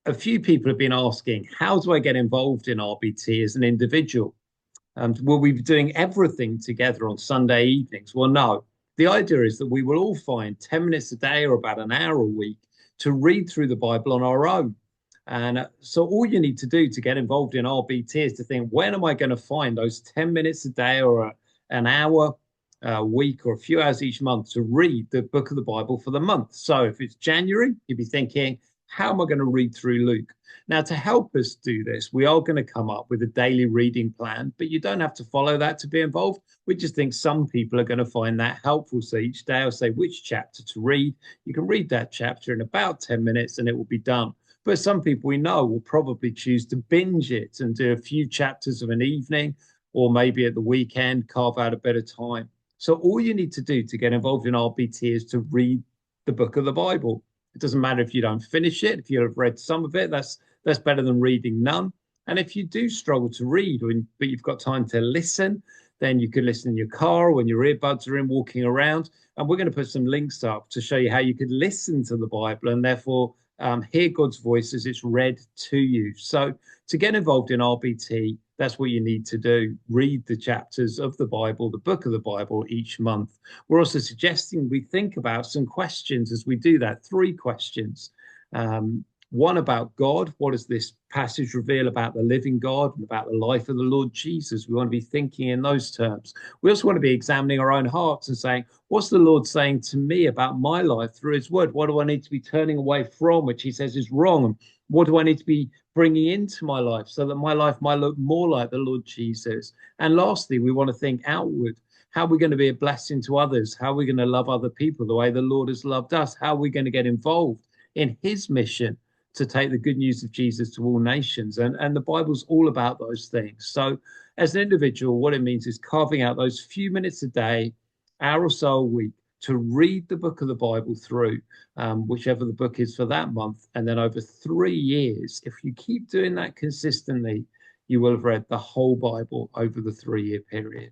A few people have been asking, how do I get involved in RBT as an individual? Will we be doing everything together on Sunday evenings? Well, no. The idea is that we will all find 10 minutes a day or about an hour a week to read through the Bible on our own. And so all you need to do to get involved in RBT is to think, when am I going to find those 10 minutes a day or an hour a week or a few hours each month to read the book of the Bible for the month? So if it's January, you'd be thinking, how am I going to read through Luke? Now, to help us do this, we are going to come up with a daily reading plan, but you don't have to follow that to be involved. We just think some people are going to find that helpful. So each day I'll say which chapter to read. You can read that chapter in about 10 minutes and it will be done. But some people we know will probably choose to binge it and do a few chapters of an evening, or maybe at the weekend, carve out a bit of time. So all you need to do to get involved in RBT is to read the book of the Bible. It doesn't matter if you don't finish it. If you have read some of it, that's better than reading none. And if you do struggle to read, but you've got time to listen, then you can listen in your car when your earbuds are in, walking around. And we're going to put some links up to show you how you could listen to the Bible and therefore hear God's voice as it's read to you. So to get involved in RBT, that's what you need to do. Read the chapters of the Bible, the book of the Bible each month. We're also suggesting we think about some questions as we do that. 3 questions. One about God. What does this passage reveal about the living God and about the life of the Lord Jesus? We want to be thinking in those terms. We also want to be examining our own hearts and saying, what's the Lord saying to me about my life through his word? What do I need to be turning away from, which he says is wrong? And what do I need to be bringing into my life so that my life might look more like the Lord Jesus? And lastly, we want to think outward. How are we going to be a blessing to others? How are we going to love other people the way the Lord has loved us? How are we going to get involved in his mission to take the good news of Jesus to all nations? And the Bible's all about those things. So as an individual, what it means is carving out those few minutes a day, hour or so a week, to read the book of the Bible through, whichever the book is for that month. And then over 3 years, if you keep doing that consistently, you will have read the whole Bible over the 3-year period.